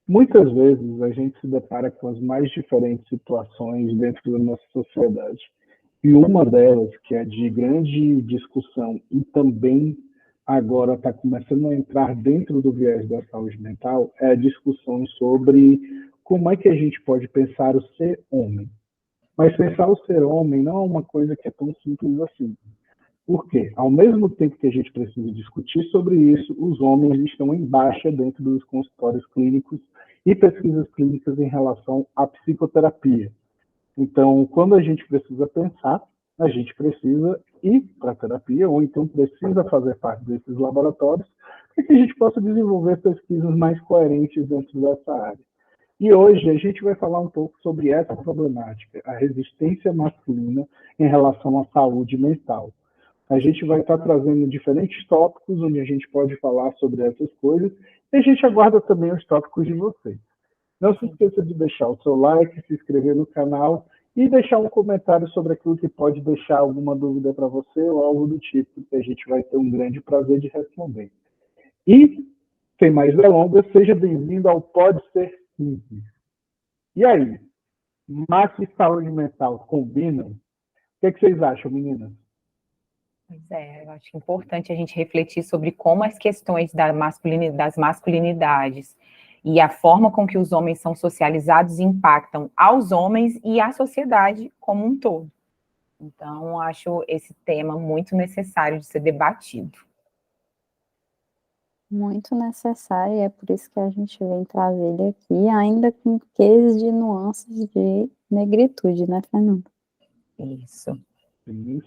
Muitas vezes a gente se depara com as mais diferentes situações dentro da nossa sociedade. E uma delas, que é de grande discussão e também agora está começando a entrar dentro do viés da saúde mental, é a discussão sobre como é que a gente pode pensar o ser homem. Mas pensar o ser homem não é uma coisa que é tão simples assim. Por quê? Ao mesmo tempo que a gente precisa discutir sobre isso, os homens estão em baixa dentro dos consultórios clínicos e pesquisas clínicas em relação à psicoterapia. Então, quando a gente precisa pensar, a gente precisa ir para a terapia, ou então precisa fazer parte desses laboratórios, para que a gente possa desenvolver pesquisas mais coerentes dentro dessa área. E hoje a gente vai falar um pouco sobre essa problemática, a resistência masculina em relação à saúde mental. A gente vai estar trazendo diferentes tópicos onde a gente pode falar sobre essas coisas e a gente aguarda também os tópicos de vocês. Não se esqueça de deixar o seu like, se inscrever no canal e deixar um comentário sobre aquilo que pode deixar alguma dúvida para você ou algo do tipo, que a gente vai ter um grande prazer de responder. E, sem mais delongas, seja bem-vindo ao Pode Ser Simples. E aí, massa e saúde mental combinam? O que vocês acham, meninas? Pois é, eu acho importante a gente refletir sobre como as questões das masculinidades e a forma com que os homens são socializados impactam aos homens e à sociedade como um todo. Então, acho esse tema muito necessário de ser debatido. Muito necessário, e é por isso que a gente vem trazer ele aqui, ainda com quês de nuances de negritude, né, Fernanda? Isso.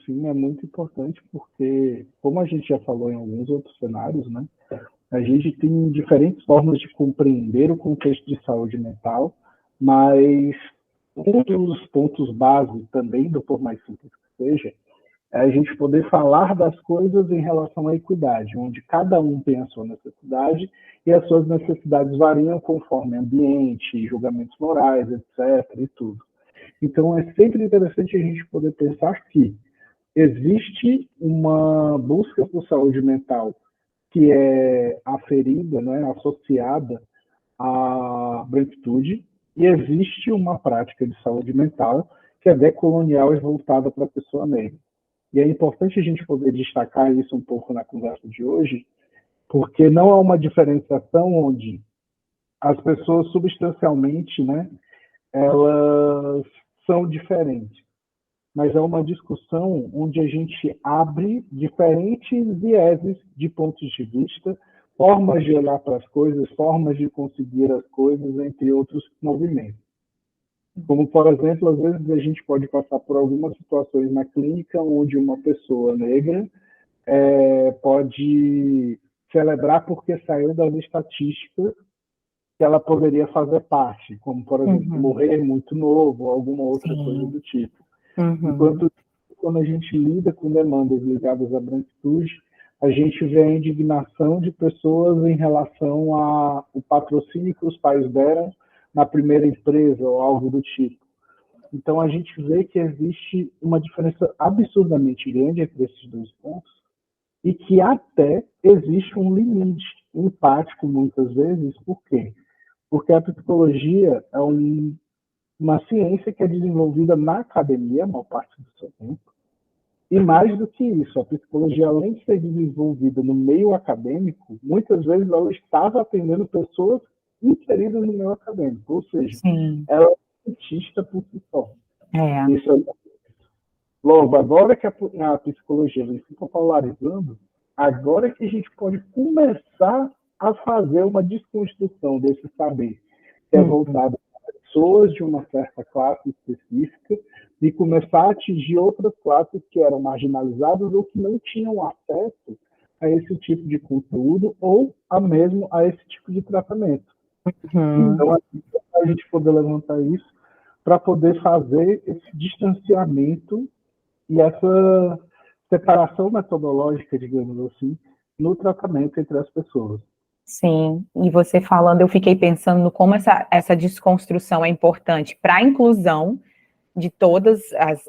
Sim, é muito importante porque, como a gente já falou em alguns outros cenários, né, a gente tem diferentes formas de compreender o contexto de saúde mental, mas um dos pontos base também, do por mais simples que seja, é a gente poder falar das coisas em relação à equidade, onde cada um tem a sua necessidade e as suas necessidades variam conforme ambiente, julgamentos morais, etc. e tudo. Então, é sempre interessante a gente poder pensar que existe uma busca por saúde mental que é aferida, né, associada à branquitude, e existe uma prática de saúde mental que é decolonial e voltada para a pessoa negra. E é importante a gente poder destacar isso um pouco na conversa de hoje, porque não há uma diferenciação onde as pessoas substancialmente, né, elas são diferentes, mas é uma discussão onde a gente abre diferentes vieses de pontos de vista, formas de olhar para as coisas, formas de conseguir as coisas, entre outros movimentos. Como, por exemplo, às vezes a gente pode passar por algumas situações na clínica onde uma pessoa negra pode celebrar porque saiu das estatísticas que ela poderia fazer parte, como, por exemplo, morrer muito novo, ou alguma outra coisa do tipo. Enquanto, quando a gente lida com demandas ligadas à branquitude, a gente vê a indignação de pessoas em relação ao patrocínio que os pais deram na primeira empresa ou algo do tipo. Então, a gente vê que existe uma diferença absurdamente grande entre esses dois pontos e que até existe um limite empático, muitas vezes. Por quê? Porque a psicologia é uma ciência que é desenvolvida na academia, a maior parte do seu tempo, e mais do que isso, a psicologia, além de ser desenvolvida no meio acadêmico, muitas vezes ela estava atendendo pessoas inseridas no meio acadêmico, ou seja, ela é cientista por si só. Isso é logo, agora que a psicologia vem se popularizando, agora que a gente pode começar a fazer uma desconstrução desse saber, que é voltado para pessoas de uma certa classe específica e começar a atingir outras classes que eram marginalizadas ou que não tinham acesso a esse tipo de conteúdo ou mesmo a esse tipo de tratamento. Então, a gente poder levantar isso para poder fazer esse distanciamento e essa separação metodológica, digamos assim, no tratamento entre as pessoas. Sim, e você falando, eu fiquei pensando no como essa desconstrução é importante para a inclusão de todas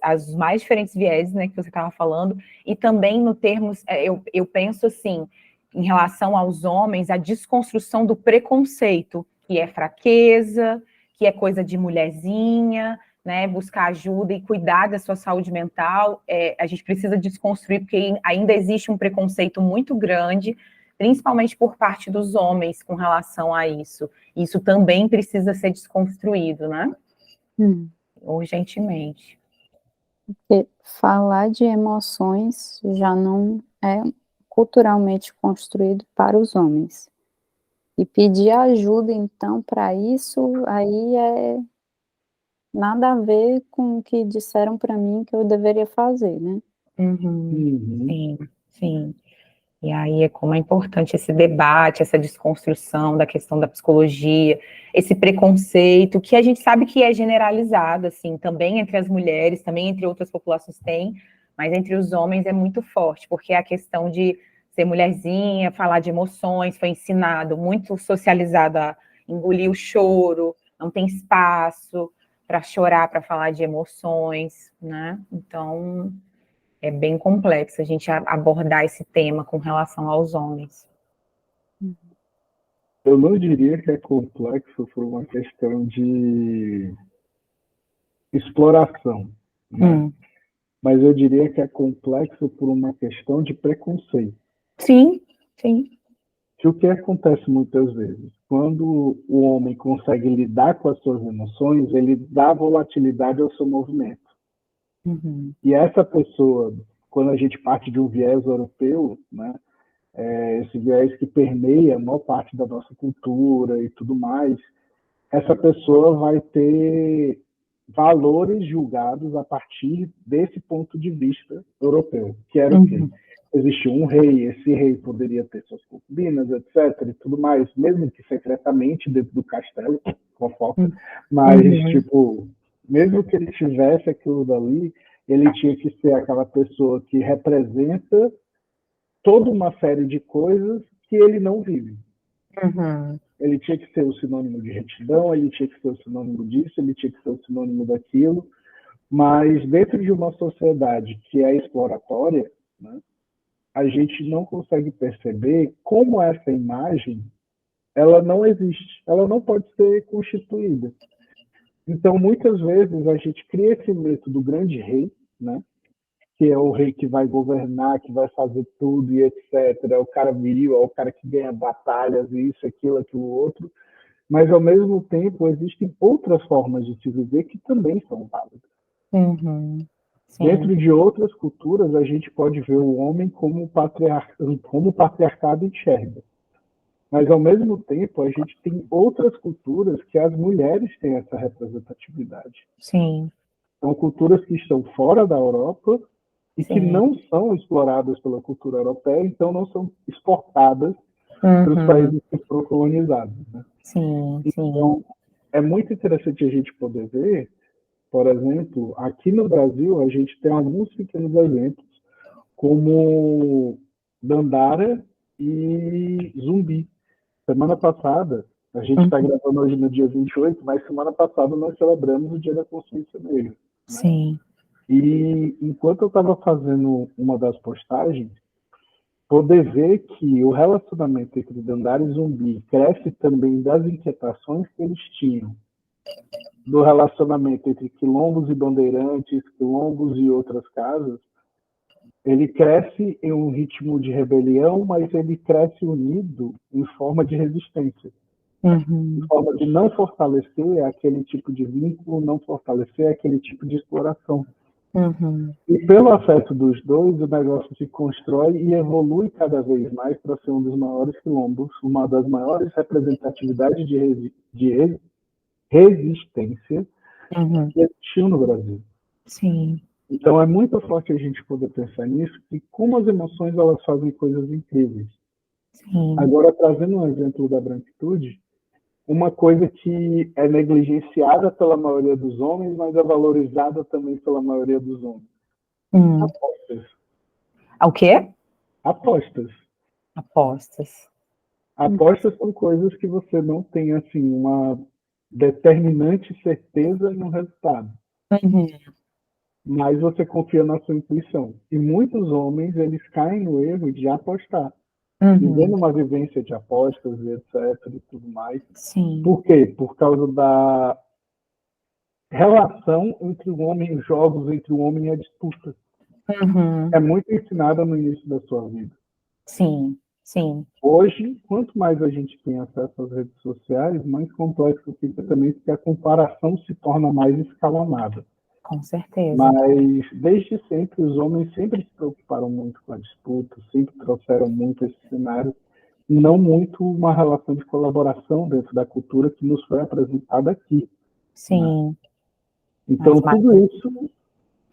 as mais diferentes vieses, né, que você estava falando, e também no termos, eu penso assim, em relação aos homens, a desconstrução do preconceito, que é fraqueza, que é coisa de mulherzinha, né, buscar ajuda e cuidar da sua saúde mental. A gente precisa desconstruir, porque ainda existe um preconceito muito grande, principalmente por parte dos homens com relação a isso. Isso também precisa ser desconstruído, né? Urgentemente. Porque falar de emoções já não é culturalmente construído para os homens. E pedir ajuda, então, para isso, aí é nada a ver com o que disseram para mim que eu deveria fazer, né? Sim, sim. E aí como é importante esse debate, essa desconstrução da questão da psicologia, esse preconceito, que a gente sabe que é generalizado, assim, também entre as mulheres, também entre outras populações tem, mas entre os homens é muito forte, porque a questão de ser mulherzinha, falar de emoções, foi ensinado, muito socializado a engolir o choro, não tem espaço para chorar, para falar de emoções, né? Então, é bem complexo a gente abordar esse tema com relação aos homens. Eu não diria que é complexo por uma questão de exploração, né? Mas eu diria que é complexo por uma questão de preconceito. Sim, sim. Que o que acontece muitas vezes? Quando o homem consegue lidar com as suas emoções, ele dá volatilidade ao seu movimento. E essa pessoa, quando a gente parte de um viés europeu, né, esse viés que permeia a maior parte da nossa cultura e tudo mais, essa pessoa vai ter valores julgados a partir desse ponto de vista europeu, que era o quê? Existia um rei, esse rei poderia ter suas concubinas, etc, e tudo mais, mesmo que secretamente dentro do castelo, fofoca, mas, tipo, mesmo que ele tivesse aquilo dali, ele tinha que ser aquela pessoa que representa toda uma série de coisas que ele não vive. Ele tinha que ser o sinônimo de retidão, ele tinha que ser o sinônimo disso, ele tinha que ser o sinônimo daquilo, mas dentro de uma sociedade que é exploratória, né, a gente não consegue perceber como essa imagem ela não existe, ela não pode ser constituída. Então, muitas vezes, a gente cria esse mito do grande rei, né, que é o rei que vai governar, que vai fazer tudo e etc. É o cara viril, é o cara que ganha batalhas, e isso, aquilo outro. Mas, ao mesmo tempo, existem outras formas de se viver que também são válidas. Dentro de outras culturas, a gente pode ver o homem como o patriarcado enxerga. Mas, ao mesmo tempo, a gente tem outras culturas que as mulheres têm essa representatividade. Sim. São culturas que estão fora da Europa e que não são exploradas pela cultura europeia, então não são exportadas para os países que foram colonizados. Né? Então, é muito interessante a gente poder ver, por exemplo, aqui no Brasil, a gente tem alguns pequenos exemplos, como Dandara e Zumbi. Semana passada, a gente está gravando hoje no dia 28, mas semana passada nós celebramos o Dia da Consciência Negra. Né? Sim. E enquanto eu estava fazendo uma das postagens, poder ver que o relacionamento entre Dandara e Zumbi cresce também das inquietações que eles tinham do relacionamento entre quilombos e bandeirantes, quilombos e outras casas. Ele cresce em um ritmo de rebelião, mas ele cresce unido em forma de resistência. Em forma de não fortalecer aquele tipo de vínculo, não fortalecer aquele tipo de exploração. E pelo afeto dos dois, o negócio se constrói e evolui cada vez mais para ser um dos maiores quilombos, uma das maiores representatividades de resistência que existiu no Brasil. Sim. Então é muito forte a gente poder pensar nisso e como as emoções elas fazem coisas incríveis. Agora, trazendo um exemplo da branquitude, uma coisa que é negligenciada pela maioria dos homens, mas é valorizada também pela maioria dos homens. Apostas. O quê? Apostas. Apostas são coisas que você não tem assim uma determinante certeza no resultado. Mas você confia na sua intuição. E muitos homens, eles caem no erro de apostar. vivendo uma vivência de apostas e etc. e tudo mais. Sim. Por quê? Por causa da relação entre o homem, os jogos entre o homem e a disputa. É muito ensinada no início da sua vida. Sim, sim. Hoje, quanto mais a gente tem acesso às redes sociais, mais complexo fica também, porque a comparação se torna mais escalonada. Com certeza. Mas, desde sempre, os homens sempre se preocuparam muito com a disputa, sempre trouxeram muito esse cenário, e não muito uma relação de colaboração dentro da cultura que nos foi apresentada aqui. Sim. Né? Então, tudo isso...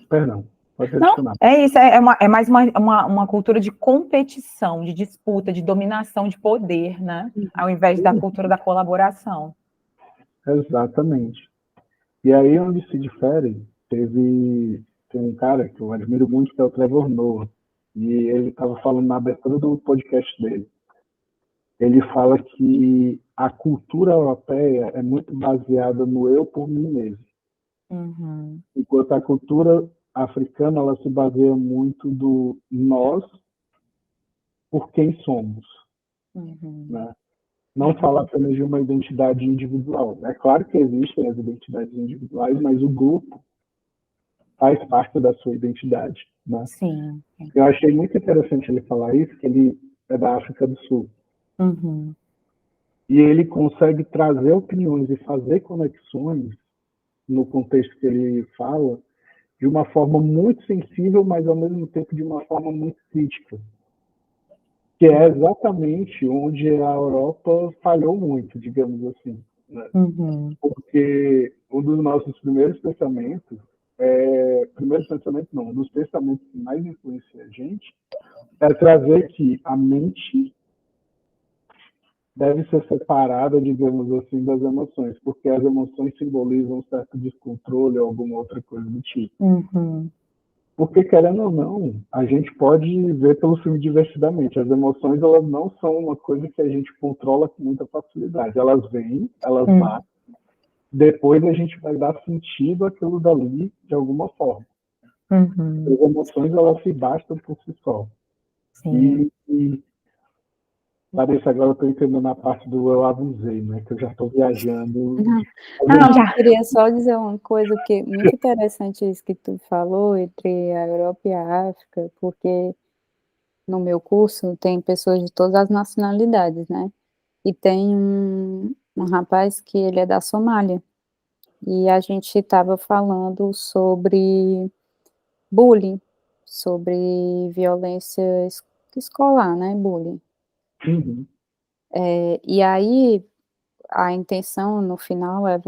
Perdão, pode adicionar. Não, é isso, é mais uma cultura de competição, de disputa, de dominação de poder, né? Ao invés da cultura da colaboração. Exatamente. E aí, onde se diferem, tem um cara que eu admiro muito, que é o Trevor Noah, e ele estava falando na abertura do podcast dele. Ele fala que a cultura europeia é muito baseada no eu por mim mesmo. Enquanto a cultura africana, ela se baseia muito do nós por quem somos. Né? Não fala apenas de uma identidade individual. É claro que existem as identidades individuais, mas o grupo faz parte da sua identidade. Né? Sim. Eu achei muito interessante ele falar isso, que ele é da África do Sul. E ele consegue trazer opiniões e fazer conexões no contexto que ele fala de uma forma muito sensível, mas ao mesmo tempo de uma forma muito crítica. Que é exatamente onde a Europa falhou muito, digamos assim. Né? Porque um dos nossos primeiros pensamentos, um dos pensamentos que mais influencia a gente, é trazer que a mente deve ser separada, digamos assim, das emoções, porque as emoções simbolizam um certo descontrole ou alguma outra coisa do tipo. Porque, querendo ou não, a gente pode ver pelo filme divertidamente. As emoções, elas não são uma coisa que a gente controla com muita facilidade. Elas vêm, elas batem, depois a gente vai dar sentido àquilo dali de alguma forma. As emoções, elas se bastam por si só. E Larissa, agora eu estou entendendo a parte do eu avisei, né? Que eu já estou viajando. Eu queria só dizer uma coisa, que é muito interessante isso que tu falou, entre a Europa e a África, porque no meu curso tem pessoas de todas as nacionalidades, né? E tem um rapaz que ele é da Somália, e a gente estava falando sobre bullying, sobre violência escolar, né? Bullying. E aí, a intenção no final é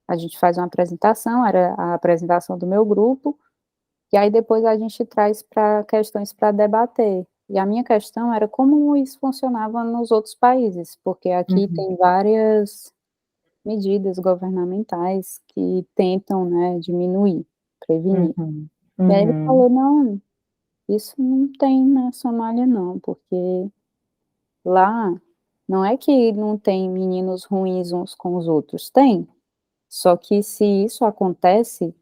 a gente faz uma apresentação, era a apresentação do meu grupo, e aí depois a gente traz para questões para debater. E a minha questão era como isso funcionava nos outros países, porque aqui tem várias medidas governamentais que tentam, né, diminuir, prevenir. E aí ele falou, não, isso não tem na Somália não, porque lá não é que não tem meninos ruins uns com os outros, tem. Só que se isso acontece,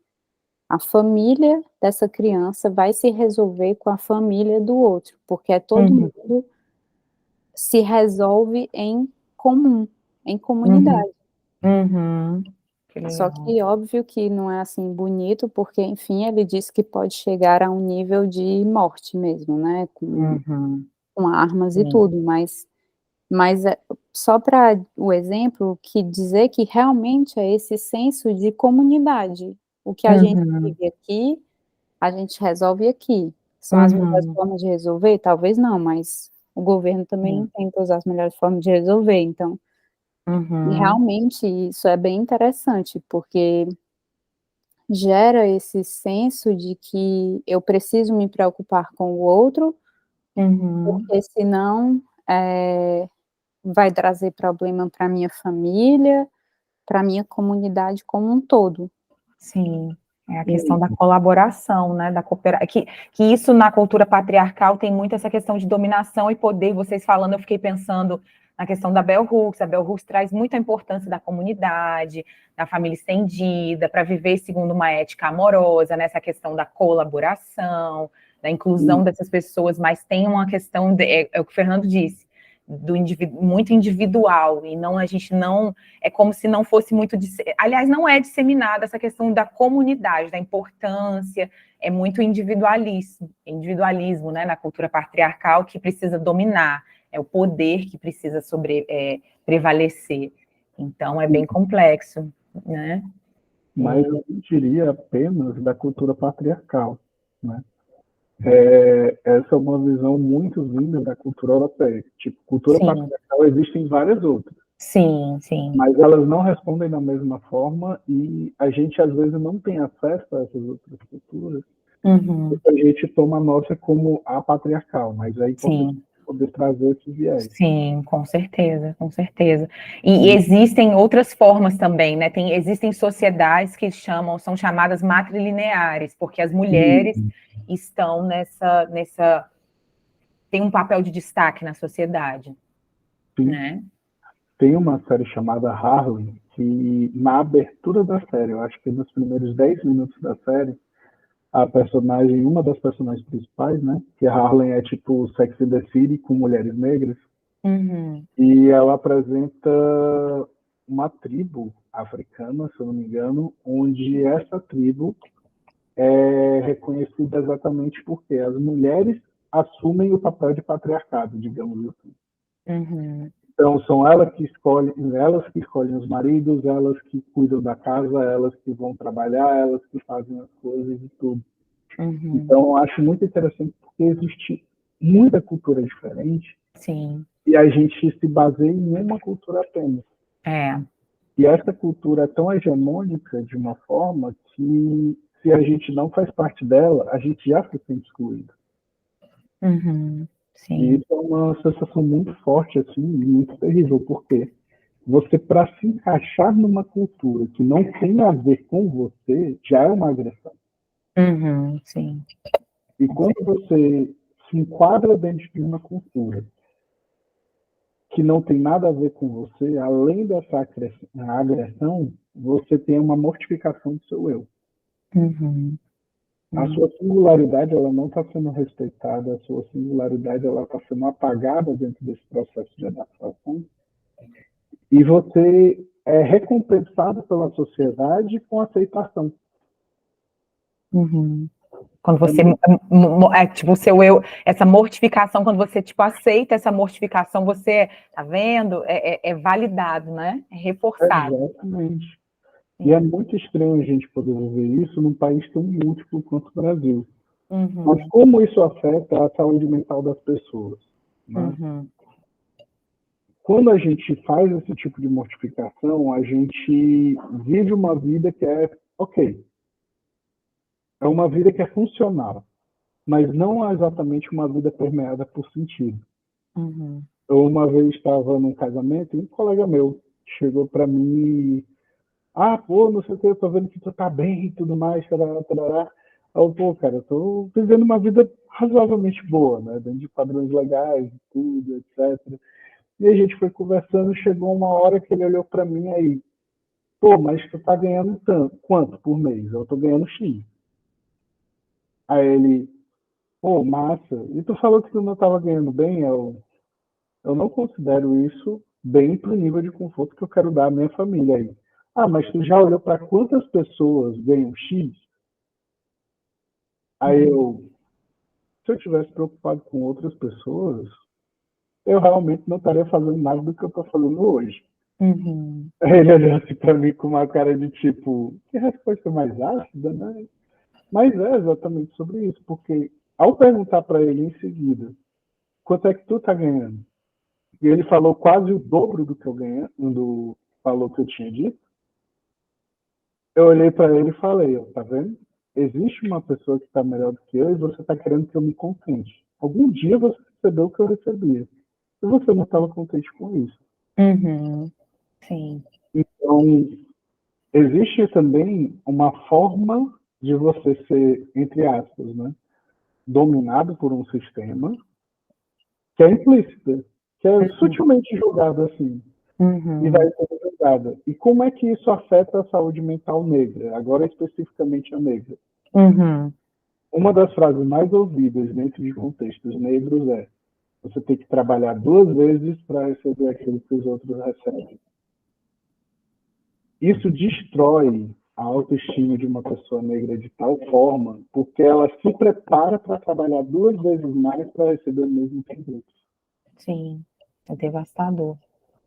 a família dessa criança vai se resolver com a família do outro, porque todo mundo se resolve em comum, em comunidade. Só que óbvio que não é assim bonito, porque, enfim, ele disse que pode chegar a um nível de morte mesmo, né, com armas e tudo, mas só para o exemplo, que dizer que realmente é esse senso de comunidade. O que a gente vive aqui, a gente resolve aqui. São as melhores formas de resolver? Talvez não, mas o governo também não tem todas as melhores formas de resolver, então. E realmente isso é bem interessante, porque gera esse senso de que eu preciso me preocupar com o outro, porque senão vai trazer problema para minha família, para minha comunidade como um todo. Sim, é a questão da colaboração, né, da cooperação, que isso na cultura patriarcal tem muito essa questão de dominação e poder. Vocês falando, eu fiquei pensando na questão da Bell Hooks. A Bell Hooks traz muita importância da comunidade, da família estendida, para viver segundo uma ética amorosa, nessa questão da colaboração, da inclusão dessas pessoas, mas tem uma questão, é o que o Fernando disse, muito individual, e não, a gente não, é como se não fosse muito, aliás, não é disseminada essa questão da comunidade, da importância, é muito individualismo, né, na cultura patriarcal, que precisa dominar, é o poder que precisa prevalecer, então é bem complexo, né? Mas eu não diria apenas da cultura patriarcal, né? Essa é uma visão muito vinda da cultura europeia. Tipo, cultura patriarcal existem várias outras. Sim, sim. Mas elas não respondem da mesma forma e a gente, às vezes, não tem acesso a essas outras culturas. Porque a gente toma a nossa como a patriarcal, mas é importante poder trazer esse viés. Sim, com certeza, com certeza. E existem outras formas também, né? Existem sociedades que são chamadas matrilineares, porque as mulheres estão tem um papel de destaque na sociedade, né? Tem uma série chamada Harlem, que na abertura da série, eu acho que nos primeiros 10 minutos da série, uma das personagens principais, né, que a Harlem é tipo Sex and the City com mulheres negras, e ela apresenta uma tribo africana, se eu não me engano, onde essa tribo é reconhecida exatamente porque as mulheres assumem o papel de patriarcado, digamos assim. Então, são elas que escolhem os maridos, elas que cuidam da casa, elas que vão trabalhar, elas que fazem as coisas e tudo. Então, eu acho muito interessante porque existe muita cultura diferente. Sim. E a gente se baseia em uma cultura apenas. E essa cultura é tão hegemônica de uma forma que, se a gente não faz parte dela, a gente já se sente excluído. Sim. E isso é uma sensação muito forte, assim, muito terrível, porque você, para se encaixar numa cultura que não tem a ver com você, já é uma agressão. Sim. E quando você se enquadra dentro de uma cultura que não tem nada a ver com você, além dessa agressão, você tem uma mortificação do seu eu. A sua singularidade, ela não está sendo respeitada, a sua singularidade, ela está sendo apagada dentro desse processo de adaptação, e você é recompensado pela sociedade com aceitação. Quando você, tipo, o seu eu, essa mortificação, quando você, tipo, aceita essa mortificação, você, tá vendo? É validado, né? É reforçado. Exatamente. E é muito estranho a gente poder ver isso num país tão múltiplo quanto o Brasil. Mas como isso afeta a saúde mental das pessoas? Né? Quando a gente faz esse tipo de mortificação, a gente vive uma vida que é ok. É uma vida que é funcional, mas não é exatamente uma vida permeada por sentido. Eu uma vez estava num casamento e um colega meu chegou para mim e pô, não sei o que, eu tô vendo que tu tá bem e tudo mais, tarará, tarará. Eu, pô, cara, eu tô vivendo uma vida razoavelmente boa, né, dentro de padrões legais e tudo, etc. E a gente foi conversando, chegou uma hora que ele olhou para mim aí, pô, mas tu tá ganhando tanto, quanto por mês? Eu tô ganhando X. Aí ele, pô, massa. E tu falou que tu não tava ganhando bem, eu não considero isso bem pro nível de conforto que eu quero dar à minha família aí. Mas tu já olhou para quantas pessoas ganham X? Aí se eu tivesse preocupado com outras pessoas, eu realmente não estaria fazendo nada do que eu estou fazendo hoje. Aí ele olhou assim para mim com uma cara de tipo, que resposta mais ácida, né? Mas é exatamente sobre isso, porque ao perguntar para ele em seguida, quanto é que tu tá ganhando? E ele falou quase o dobro do que eu ganhando, do valor que eu tinha dito. Eu olhei para ele e falei, tá vendo? Existe uma pessoa que está melhor do que eu e você está querendo que eu me contente. Algum dia você recebeu o que eu recebia. E você não estava contente com isso. Sim. Então, existe também uma forma de você ser, entre aspas, né, dominado por um sistema que é implícita, que é sutilmente julgado assim. E vai ser julgada. E como é que isso afeta a saúde mental negra? Agora, especificamente a negra. Uma das frases mais ouvidas dentro de contextos negros é: você tem que trabalhar 2 vezes para receber aquilo que os outros recebem. Isso destrói a autoestima de uma pessoa negra de tal forma, porque ela se prepara para trabalhar 2 vezes mais para receber o mesmo que os outros. Sim, é devastador.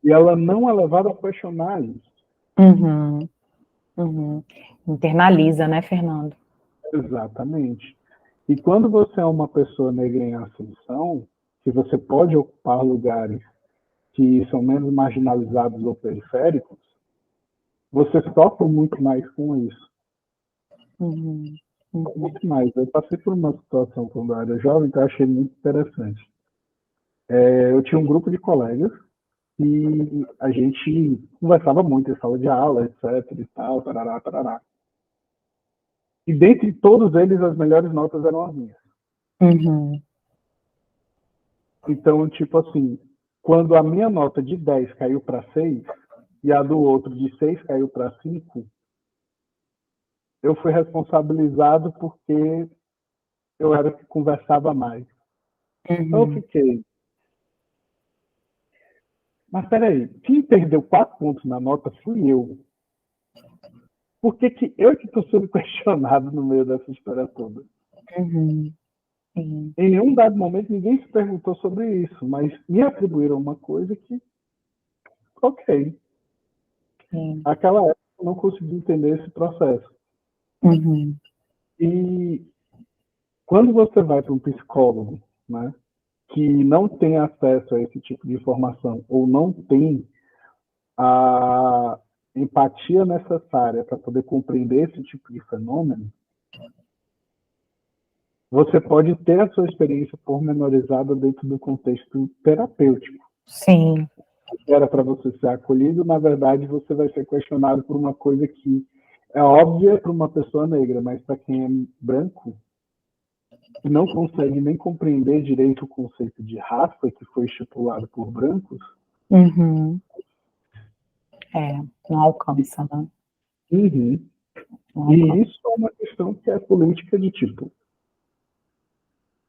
E ela não é levada a questionar isso. Internaliza, né, Fernando? Exatamente. E quando você é uma pessoa negra em ascensão, que você pode ocupar lugares que são menos marginalizados ou periféricos, você sofre muito mais com isso. Muito mais. Eu passei por uma situação quando eu era jovem que eu achei muito interessante. Eu tinha um grupo de colegas e a gente conversava muito em sala de aula, etc. e tal, tarará, tarará. E dentre todos eles, as melhores notas eram as minhas. Então, tipo assim, quando a minha nota de 10 caiu para 6 e a do outro de 6 caiu para 5, eu fui responsabilizado porque eu era o que conversava mais. Então eu fiquei. Mas peraí, quem perdeu 4 pontos na nota fui eu. Por que eu que estou sendo questionado no meio dessa história toda? Em nenhum dado momento ninguém se perguntou sobre isso, mas me atribuíram uma coisa que, ok. Naquela época eu não consegui entender esse processo. E quando você vai para um psicólogo, né, que não tem acesso a esse tipo de informação ou não tem a empatia necessária para poder compreender esse tipo de fenômeno, você pode ter a sua experiência pormenorizada dentro do contexto terapêutico. Sim. Era para você ser acolhido, na verdade você vai ser questionado por uma coisa que é óbvia para uma pessoa negra, mas para quem é branco, que não consegue nem compreender direito o conceito de raça que foi estipulado por brancos. Não alcança, né? E isso é uma questão que é política de tipo.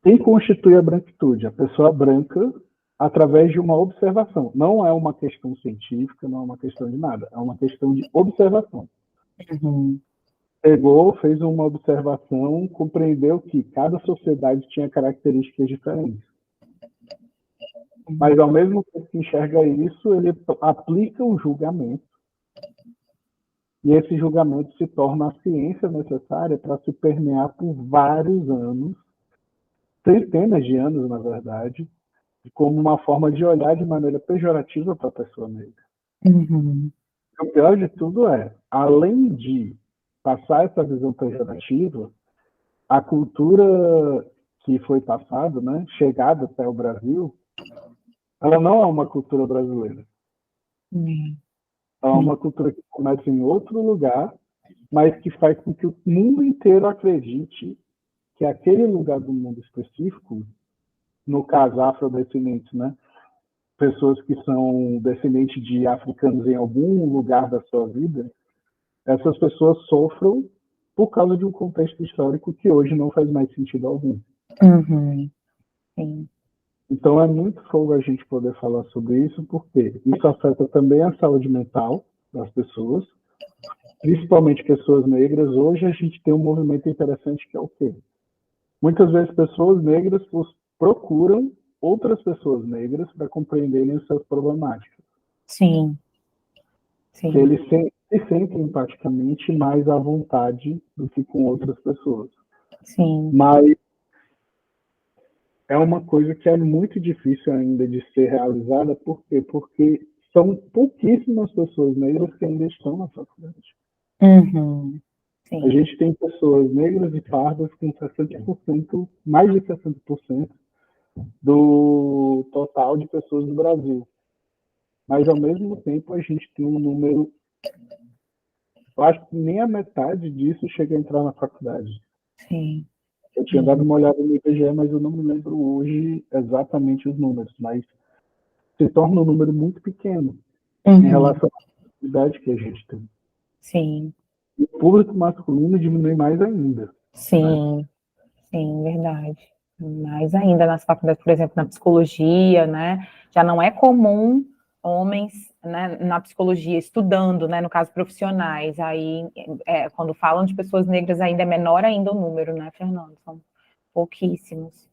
Quem constitui a branquitude? A pessoa branca através de uma observação. Não é uma questão científica, não é uma questão de nada. É uma questão de observação. Pegou, fez uma observação, compreendeu que cada sociedade tinha características diferentes. Mas, ao mesmo tempo que enxerga isso, ele aplica um julgamento. E esse julgamento se torna a ciência necessária para se permear por vários anos, centenas de anos, na verdade, como uma forma de olhar de maneira pejorativa para a pessoa negra. O pior de tudo é, além de passar essa visão pejorativa, a cultura que foi passada, né, chegada até o Brasil, ela não é uma cultura brasileira. Ela é uma cultura que começa em outro lugar, mas que faz com que o mundo inteiro acredite que aquele lugar do mundo específico, no caso afrodescendentes, né, pessoas que são descendentes de africanos em algum lugar da sua vida, essas pessoas sofram por causa de um contexto histórico que hoje não faz mais sentido algum. Sim. Então é muito fogo a gente poder falar sobre isso, porque isso afeta também a saúde mental das pessoas, principalmente pessoas negras. Hoje a gente tem um movimento interessante que é o quê? Muitas vezes pessoas negras procuram outras pessoas negras para compreenderem as suas problemáticas. Sim. Que eles se sentem empaticamente mais à vontade do que com outras pessoas. Sim. Mas é uma coisa que é muito difícil ainda de ser realizada. Por quê? Porque são pouquíssimas pessoas negras que ainda estão na faculdade. A gente tem pessoas negras e pardas com 60%, mais de 60% do total de pessoas do Brasil. Mas, ao mesmo tempo, a gente tem um número... Eu acho que nem a metade disso chega a entrar na faculdade. Sim. Eu tinha dado uma olhada no IBGE, mas eu não me lembro hoje exatamente os números, mas se torna um número muito pequeno em relação à idade que a gente tem. Sim. E o público masculino diminui mais ainda. Sim. Né? Sim, verdade. Mais ainda nas faculdades, por exemplo, na psicologia, né? Já não é comum homens, né, na psicologia estudando, né? No caso, profissionais. Aí, quando falam de pessoas negras, ainda é menor ainda o número, né, Fernando? São pouquíssimos.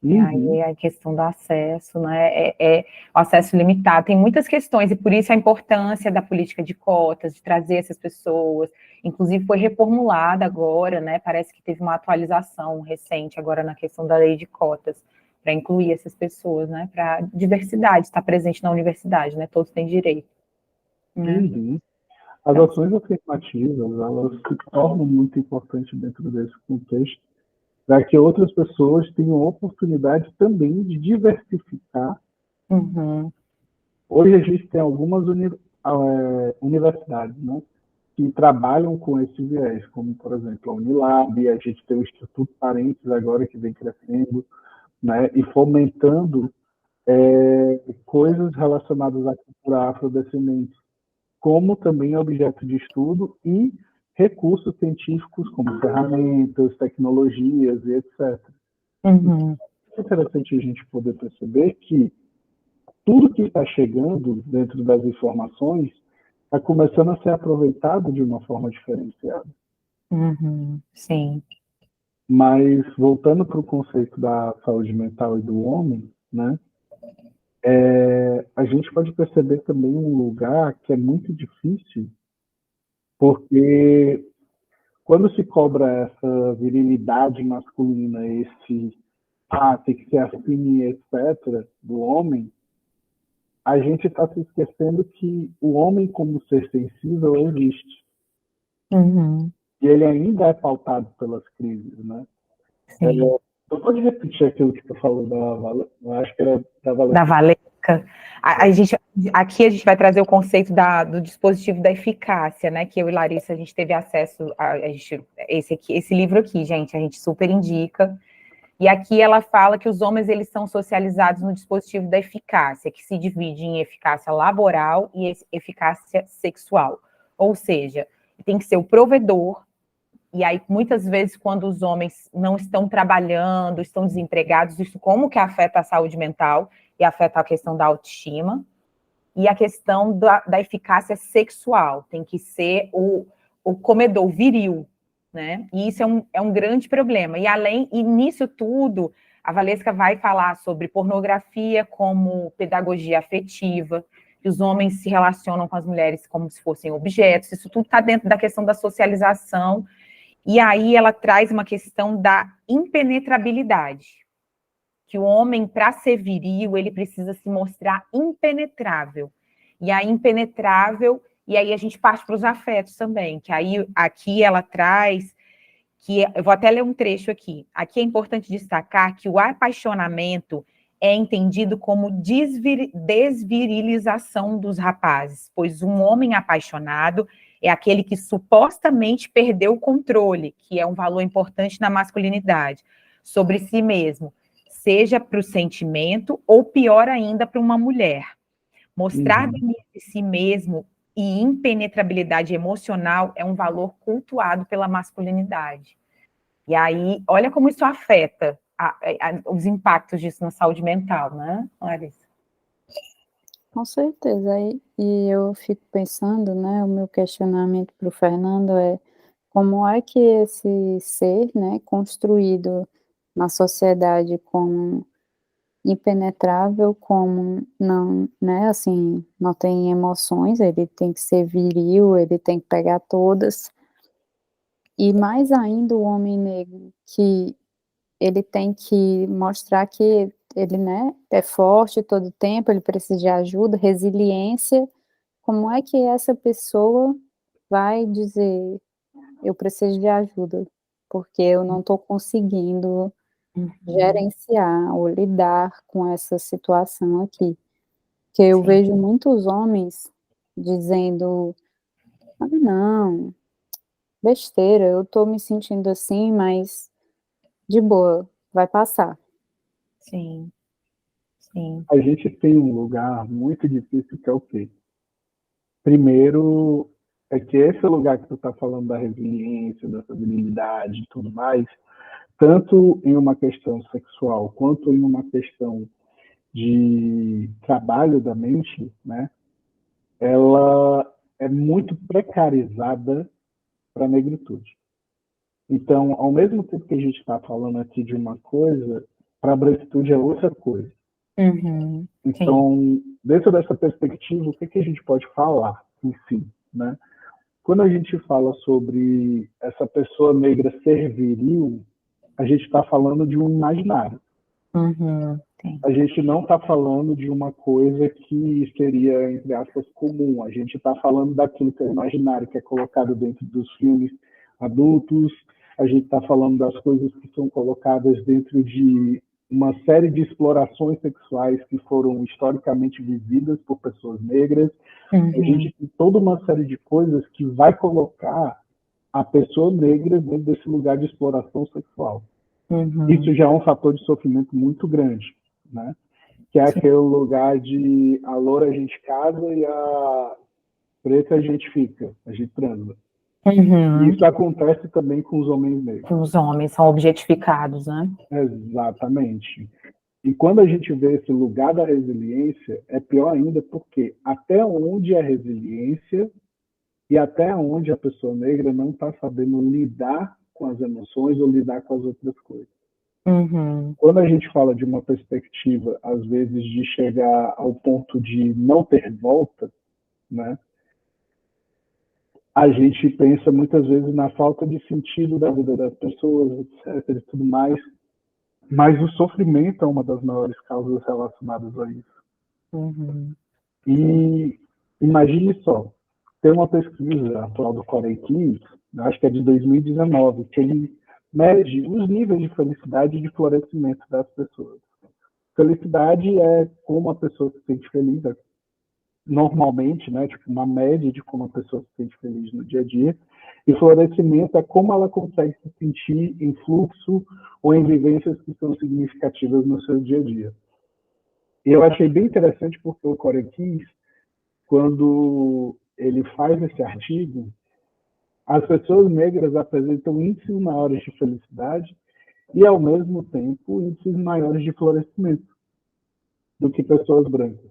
Aí a questão do acesso, né, o acesso limitado, tem muitas questões, e por isso a importância da política de cotas, de trazer essas pessoas, inclusive foi reformulada agora, né, parece que teve uma atualização recente agora na questão da lei de cotas, para incluir essas pessoas, né, para diversidade, estar presente na universidade, né, todos têm direito. Né? As ações afirmativas, elas se tornam muito importantes dentro desse contexto, para que outras pessoas tenham oportunidade também de diversificar. Hoje a gente tem algumas universidades, né, que trabalham com esse viés, como, por exemplo, a Unilab, a gente tem o Instituto Parentes agora, que vem crescendo, né, e fomentando coisas relacionadas à cultura afrodescendente, como também objeto de estudo e recursos científicos, como ferramentas, tecnologias e etc. É interessante a gente poder perceber que tudo que está chegando dentro das informações está começando a ser aproveitado de uma forma diferenciada. Sim. Mas, voltando para o conceito da saúde mental e do homem, né, a gente pode perceber também um lugar que é muito difícil, porque quando se cobra essa virilidade masculina, tem que ser assim, etc., do homem, a gente está se esquecendo que o homem como ser sensível existe. E ele ainda é pautado pelas crises, né? Então pode repetir aquilo que tu falou eu acho que era da Valesca. Da Valesca. Aqui a gente vai trazer o conceito do dispositivo da eficácia, né? Que eu e Larissa, a gente teve acesso esse livro aqui, gente, a gente super indica. E aqui ela fala que os homens, eles são socializados no dispositivo da eficácia, que se divide em eficácia laboral e eficácia sexual. Ou seja, tem que ser o provedor. E aí, muitas vezes, quando os homens não estão trabalhando, estão desempregados, isso como que afeta a saúde mental e afeta a questão da autoestima. E a questão da eficácia sexual, tem que ser o comedor viril, né? E isso é um grande problema. E nisso tudo, a Valesca vai falar sobre pornografia como pedagogia afetiva, que os homens se relacionam com as mulheres como se fossem objetos, isso tudo está dentro da questão da socialização. E aí ela traz uma questão da impenetrabilidade, que o homem, para ser viril, ele precisa se mostrar impenetrável. E a impenetrável, e aí a gente parte para os afetos também, que aí aqui ela traz, eu vou até ler um trecho aqui. Aqui é importante destacar que o apaixonamento é entendido como desvirilização dos rapazes, pois um homem apaixonado é aquele que supostamente perdeu o controle, que é um valor importante na masculinidade, sobre si mesmo, seja para o sentimento ou, pior ainda, para uma mulher. Mostrar de si mesmo e impenetrabilidade emocional é um valor cultuado pela masculinidade. E aí, olha como isso afeta os impactos disso na saúde mental, né, Larissa? Com certeza. E eu fico pensando, né, o meu questionamento para o Fernando é como é que esse ser, né, construído na sociedade como impenetrável, como não, né, assim, não tem emoções, ele tem que ser viril, ele tem que pegar todas. E mais ainda o homem negro, que ele tem que mostrar que ele, né, é forte todo o tempo, ele precisa de ajuda, resiliência. Como é que essa pessoa vai dizer, eu preciso de ajuda, porque eu não estou conseguindo gerenciar ou lidar com essa situação aqui? Que eu vejo muitos homens dizendo, não, besteira, eu estou me sentindo assim, mas de boa, vai passar. Sim. A gente tem um lugar muito difícil que é o quê? Primeiro, é que esse lugar que tu está falando da resiliência, da estabilidade e tudo mais, tanto em uma questão sexual quanto em uma questão de trabalho da mente, né, ela é muito precarizada para a negritude. Então, ao mesmo tempo que a gente está falando aqui de uma coisa, para a branquitude é outra coisa. Então, dentro dessa perspectiva, o que a gente pode falar em si, né? Quando a gente fala sobre essa pessoa negra ser viril, a gente está falando de um imaginário. A gente não está falando de uma coisa que seria, entre aspas, comum. A gente está falando daquilo que é imaginário, que é colocado dentro dos filmes adultos. A gente está falando das coisas que são colocadas dentro de uma série de explorações sexuais que foram historicamente vividas por pessoas negras. A gente tem toda uma série de coisas que vai colocar a pessoa negra dentro desse lugar de exploração sexual. Isso já é um fator de sofrimento muito grande, né? Que é aquele lugar de a loura a gente casa e a preta a gente fica, a gente transa. E isso acontece também com os homens negros. Os homens são objetificados, né? Exatamente. E quando a gente vê esse lugar da resiliência, é pior ainda porque até onde é resiliência e até onde a pessoa negra não está sabendo lidar com as emoções ou lidar com as outras coisas. Quando a gente fala de uma perspectiva, às vezes, de chegar ao ponto de não ter volta, né, a gente pensa muitas vezes na falta de sentido da vida das pessoas, etc. e tudo mais, mas o sofrimento é uma das maiores causas relacionadas a isso. E imagine só, tem uma pesquisa atual do Corey Keyes, acho que é de 2019, que ele mede os níveis de felicidade e de florescimento das pessoas. Felicidade é como a pessoa se sente feliz, normalmente, né? Tipo, uma média de como a pessoa se sente feliz no dia a dia. E florescimento é como ela consegue se sentir em fluxo ou em vivências que são significativas no seu dia a dia. E eu achei bem interessante porque o Corey Keyes, quando ele faz esse artigo, as pessoas negras apresentam índices maiores de felicidade e, ao mesmo tempo, índices maiores de florescimento do que pessoas brancas.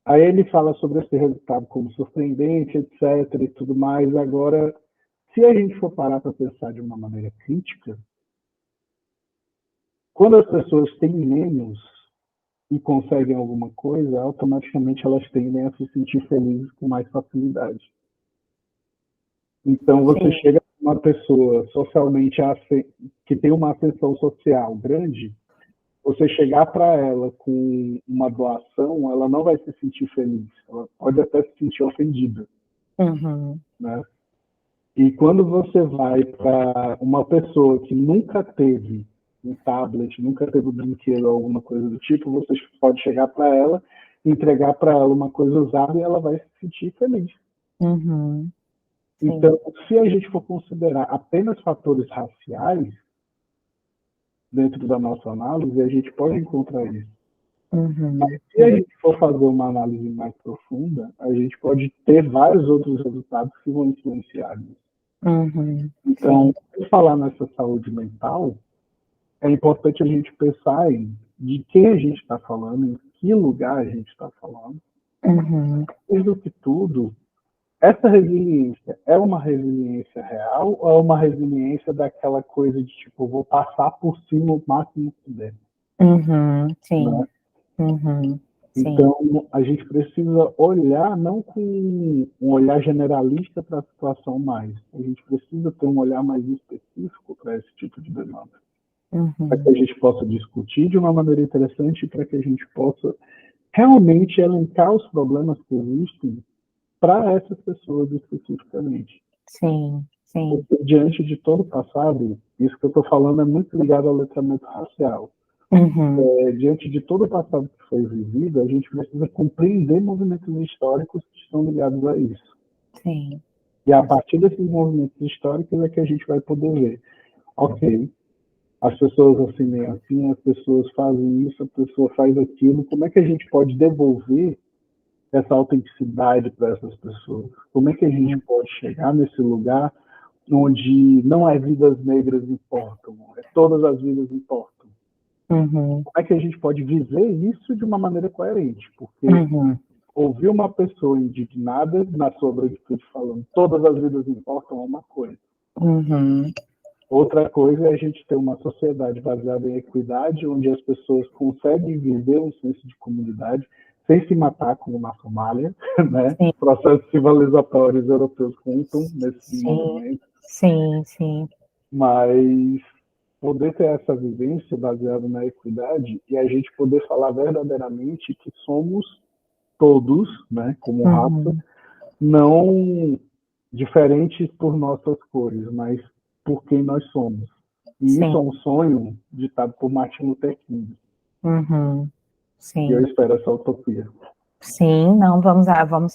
Aí ele fala sobre esse resultado como surpreendente, etc. e tudo mais. Agora, se a gente for parar para pensar de uma maneira crítica, quando as pessoas têm menos e conseguem alguma coisa, automaticamente elas tendem a se sentir felizes com mais facilidade. Então, você chega a uma pessoa socialmente que tem uma ascensão social grande, você chegar para ela com uma doação, ela não vai se sentir feliz. Ela pode até se sentir ofendida. Né? E quando você vai para uma pessoa que nunca teve um tablet, nunca teve um brinquedo ou alguma coisa do tipo, você pode chegar para ela, entregar para ela uma coisa usada e ela vai se sentir feliz. Então, se a gente for considerar apenas fatores raciais dentro da nossa análise, a gente pode encontrar isso. Mas se a gente for fazer uma análise mais profunda, a gente pode ter vários outros resultados que vão influenciar isso. Então, para falar nessa saúde mental, é importante a gente pensar em de quem a gente está falando, em que lugar a gente está falando. Mais do que tudo, essa resiliência é uma resiliência real ou é uma resiliência daquela coisa de tipo, vou passar por cima o máximo que puder? Né? Então, a gente precisa olhar não com um olhar generalista para a situação mais. A gente precisa ter um olhar mais específico para esse tipo de demanda. Para que a gente possa discutir de uma maneira interessante e para que a gente possa realmente elencar os problemas que existem para essas pessoas especificamente. Porque, diante de todo o passado, isso que eu estou falando é muito ligado ao letramento racial. Diante de todo o passado que foi vivido, a gente precisa compreender movimentos históricos que estão ligados a isso. E a partir desses movimentos históricos é que a gente vai poder ver, ok, as pessoas assim, as pessoas fazem isso, a pessoa faz aquilo, como é que a gente pode devolver essa autenticidade para essas pessoas? Como é que a gente pode chegar nesse lugar onde não é vidas negras importam, todas as vidas importam. Como é que a gente pode viver isso de uma maneira coerente? Porque ouvir uma pessoa indignada na sua branquitude falando todas as vidas importam é uma coisa. Outra coisa é a gente ter uma sociedade baseada em equidade, onde as pessoas conseguem viver um senso de comunidade sem se matar como na Somália, né? Processos civilizatórios europeus contam nesse momento. Sim. Mas poder ter essa vivência baseada na equidade e a gente poder falar verdadeiramente que somos todos, né, como raça, não diferentes por nossas cores, mas por quem nós somos. E isso é um sonho ditado por Martin Luther King. Sim. E eu espero essa utopia. Sim, não, vamos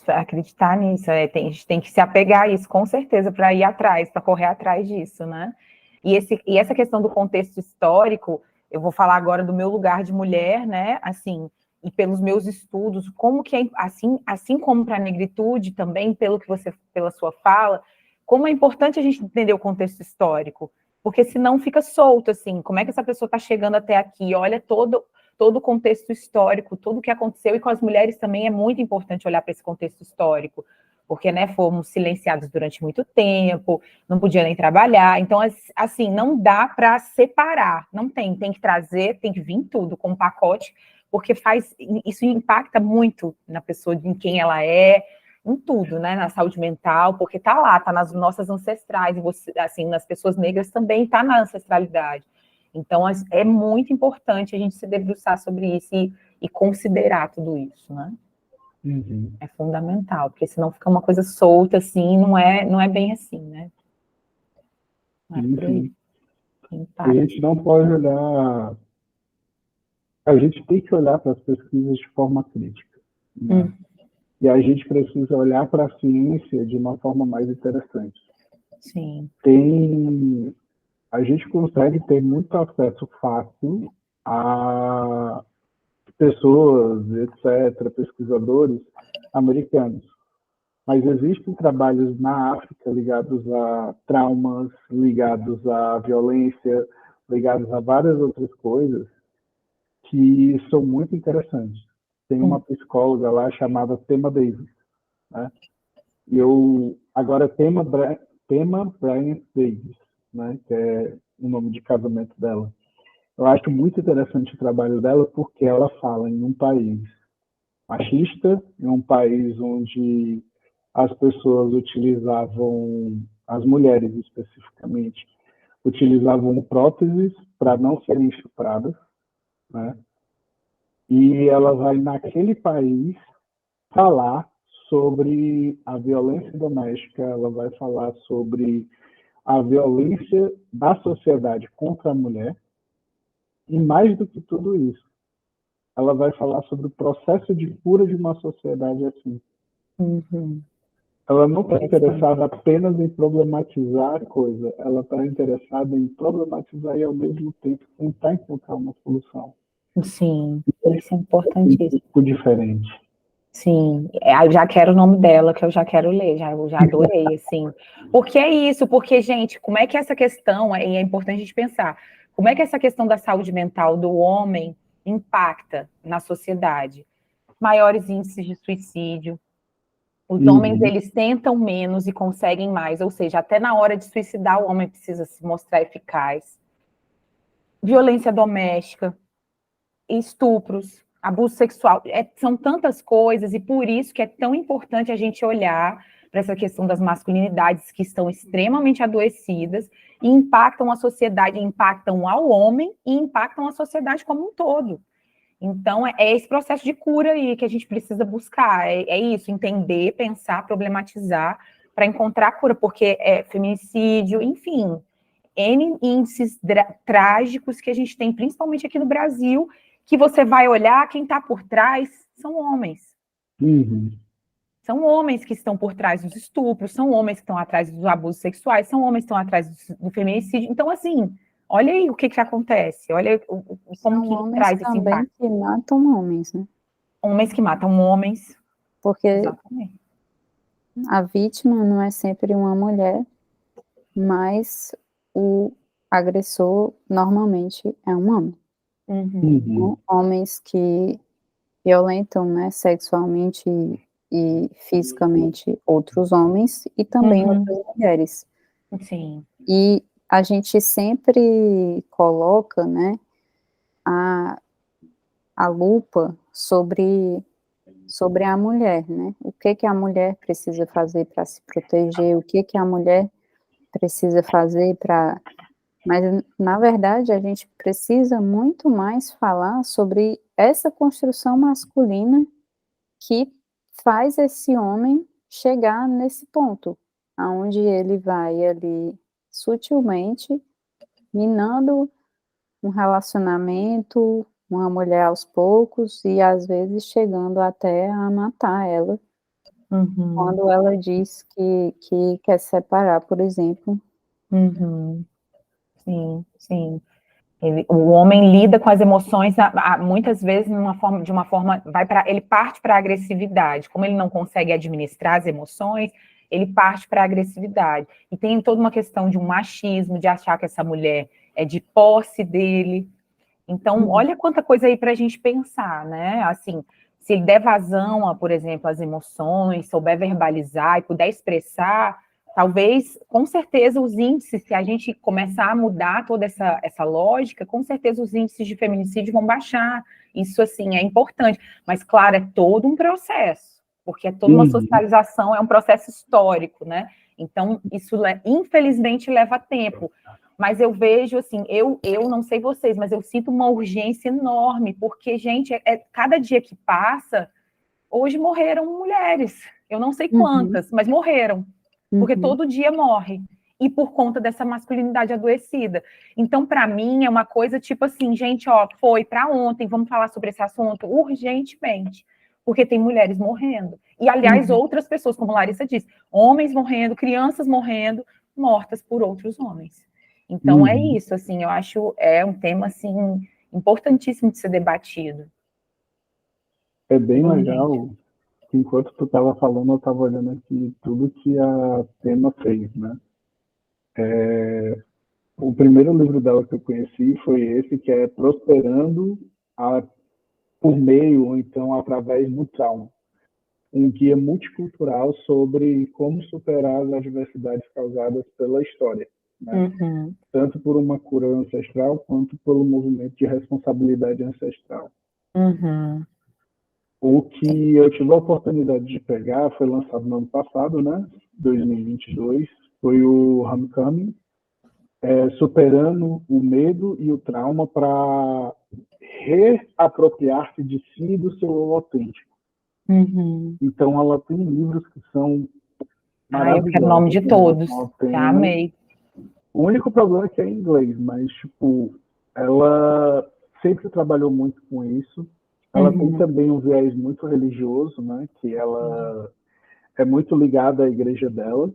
acreditar nisso. A gente tem que se apegar a isso, com certeza, para ir atrás, para correr atrás disso, né? E essa questão do contexto histórico, eu vou falar agora do meu lugar de mulher, né? Assim, e pelos meus estudos, como que é, assim como para a negritude também, pela sua fala, como é importante a gente entender o contexto histórico, porque senão fica solto, assim, como é que essa pessoa está chegando até aqui? Olha todo o contexto histórico, tudo o que aconteceu, e com as mulheres também é muito importante olhar para esse contexto histórico, porque, né, fomos silenciados durante muito tempo, não podia nem trabalhar, então, assim, não dá para separar, não tem que trazer, tem que vir tudo com um pacote, porque isso impacta muito na pessoa, em quem ela é, em tudo, né, na saúde mental, porque tá nas nossas ancestrais, e você, assim, nas pessoas negras também tá na ancestralidade. Então, é muito importante a gente se debruçar sobre isso e considerar tudo isso, né? É fundamental, porque senão fica uma coisa solta, assim, não é bem assim, né? Não é por aí. A gente não pode olhar... A gente tem que olhar para as pesquisas de forma crítica, né? E a gente precisa olhar para a ciência de uma forma mais interessante. Sim. A gente consegue ter muito acesso fácil a pessoas, etc., pesquisadores americanos. Mas existem trabalhos na África ligados a traumas, ligados à violência, ligados a várias outras coisas que são muito interessantes. Tem uma psicóloga lá chamada Tema Davis, né? Agora Tema Bryant Davis, né? Que é o nome de casamento dela. Eu acho muito interessante o trabalho dela porque ela fala em um país machista, em um país onde as pessoas utilizavam, as mulheres especificamente, utilizavam próteses para não serem estupradas, né? E ela vai naquele país falar sobre a violência doméstica, ela vai falar sobre a violência da sociedade contra a mulher, e mais do que tudo isso, ela vai falar sobre o processo de cura de uma sociedade assim. Ela não está interessada apenas em problematizar a coisa, ela está interessada em problematizar e, ao mesmo tempo, tentar encontrar uma solução. Sim, isso é importantíssimo. Um pouco diferente. Sim, eu já quero o nome dela, que eu já quero ler, já adorei, assim. Porque é isso, porque, gente, como é que essa questão, e é importante a gente pensar, como é que essa questão da saúde mental do homem impacta na sociedade? Maiores índices de suicídio, os homens, eles tentam menos e conseguem mais, ou seja, até na hora de suicidar, o homem precisa se mostrar eficaz. Violência doméstica, estupros, abuso sexual, são tantas coisas, e por isso que é tão importante a gente olhar para essa questão das masculinidades que estão extremamente adoecidas e impactam a sociedade, impactam ao homem e impactam a sociedade como um todo. Então, é esse processo de cura aí que a gente precisa buscar, é isso, entender, pensar, problematizar, para encontrar cura, porque é feminicídio, enfim, N índices trágicos que a gente tem, principalmente aqui no Brasil, que você vai olhar, quem está por trás são homens. São homens que estão por trás dos estupros, são homens que estão atrás dos abusos sexuais, são homens que estão atrás do feminicídio. Então, assim, olha aí o que acontece, olha como que traz esse impacto. Homens também que matam homens, né? Homens que matam homens. Porque exatamente. A vítima não é sempre uma mulher, mais o agressor normalmente é um homem. Homens que violentam, né, sexualmente e fisicamente outros homens e também outras mulheres. Sim. E a gente sempre coloca, né, a lupa sobre a mulher, né? O que a mulher precisa fazer para se proteger, o que a mulher precisa fazer para... Mas, na verdade, a gente precisa muito mais falar sobre essa construção masculina que faz esse homem chegar nesse ponto, aonde ele vai ali sutilmente minando um relacionamento, uma mulher aos poucos e às vezes chegando até a matar ela, quando ela diz que quer separar, por exemplo. Sim, sim. O homem lida com as emoções muitas vezes de uma forma ele parte para a agressividade. Como ele não consegue administrar as emoções, ele parte para a agressividade. E tem toda uma questão de um machismo, de achar que essa mulher é de posse dele. Então, olha quanta coisa aí para a gente pensar, né? Assim, se ele der vazão, por exemplo, às emoções, souber verbalizar e puder expressar, talvez, com certeza, os índices, se a gente começar a mudar toda essa lógica, com certeza os índices de feminicídio vão baixar. Isso, assim, é importante. Mas, claro, é todo um processo, porque é toda uma socialização, é um processo histórico, né? Então, isso, infelizmente, leva tempo. Mas eu vejo, assim, eu não sei vocês, mas eu sinto uma urgência enorme, porque, gente, cada dia que passa, hoje morreram mulheres, eu não sei quantas, mas morreram, porque todo dia morre, e por conta dessa masculinidade adoecida. Então, para mim, é uma coisa tipo assim, gente, ó, foi para ontem, vamos falar sobre esse assunto urgentemente, porque tem mulheres morrendo. E, aliás, outras pessoas, como Larissa disse, homens morrendo, crianças morrendo, mortas por outros homens. Então, é isso, assim, eu acho um tema, assim, importantíssimo de ser debatido. É bem legal que enquanto tu estava falando, eu estava olhando aqui tudo que a Tema fez, né? O primeiro livro dela que eu conheci foi esse, que é Prosperando por meio, ou então através do trauma. Um guia multicultural sobre como superar as adversidades causadas pela história, né? Tanto por uma cura ancestral, quanto pelo movimento de responsabilidade ancestral. O que eu tive a oportunidade de pegar foi lançado no ano passado, né? 2022, foi o Homecoming, superando o medo e o trauma para reapropriar-se de si e do seu eu autêntico. Então, ela tem livros que são maravilhosos. Eu quero o nome de todos, já amei. O único problema é que é em inglês, mas, tipo, ela sempre trabalhou muito com isso. Ela tem também um viés muito religioso, né? Que ela é muito ligada à igreja dela,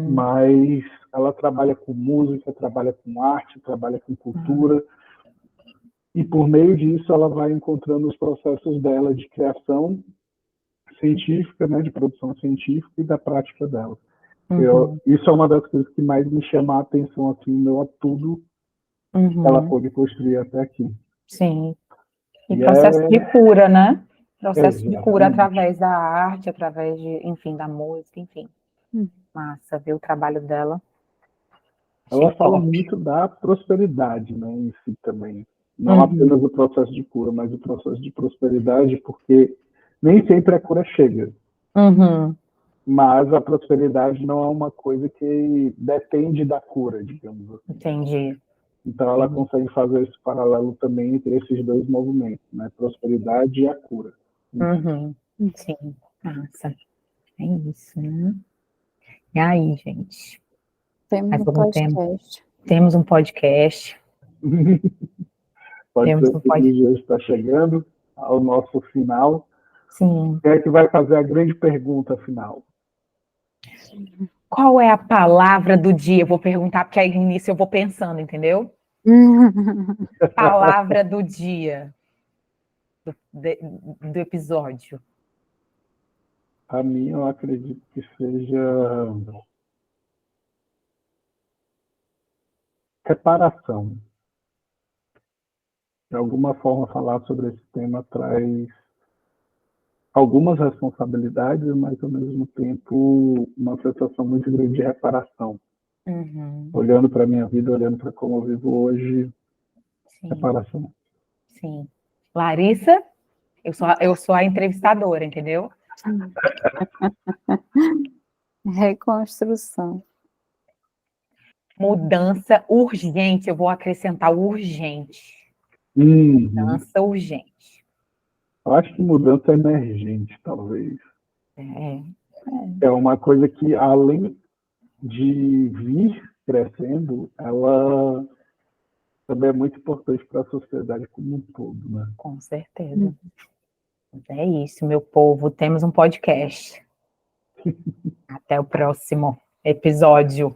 mas ela trabalha com música, trabalha com arte, trabalha com cultura, e por meio disso ela vai encontrando os processos dela de criação científica, né? De produção científica e da prática dela. Isso é uma das coisas que mais me chama a atenção, assim, meu a tudo que ela pôde construir até aqui. Sim. E processo de cura, né? Processo de cura Exatamente. através da arte, através de, enfim, da música, enfim. Massa, ver o trabalho dela. Ela fala muito da prosperidade, né, em si também. Não apenas o processo de cura, mas o processo de prosperidade, porque nem sempre a cura chega. Mas a prosperidade não é uma coisa que depende da cura, digamos assim. Entendi. Então ela consegue fazer esse paralelo também entre esses dois movimentos, né? Prosperidade e a cura. Sim, massa. É isso, né? E aí, gente? Temos um podcast. Temos um podcast. Pode ser que o dia está chegando ao nosso final. Sim. Quem é que vai fazer a grande pergunta final? Qual é a palavra do dia? Eu vou perguntar, porque aí nisso eu vou pensando, entendeu? Palavra do dia. Do episódio. A minha, eu acredito que seja reparação. De alguma forma, falar sobre esse tema traz algumas responsabilidades, mas, ao mesmo tempo, uma sensação muito grande de reparação. Olhando para a minha vida, olhando para como eu vivo hoje, Sim. reparação. Sim. Larissa, eu sou a entrevistadora, entendeu? Reconstrução. Mudança urgente, eu vou acrescentar urgente. Mudança urgente. Eu acho que mudança emergente, talvez. É uma coisa que, além de vir crescendo, ela também é muito importante para a sociedade como um todo, né? Com certeza. É isso, meu povo. Temos um podcast. Até o próximo episódio.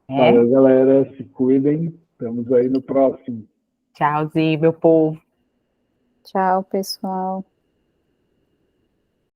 Valeu, galera. Se cuidem. Estamos aí no próximo. Tchauzinho, meu povo. Tchau, pessoal.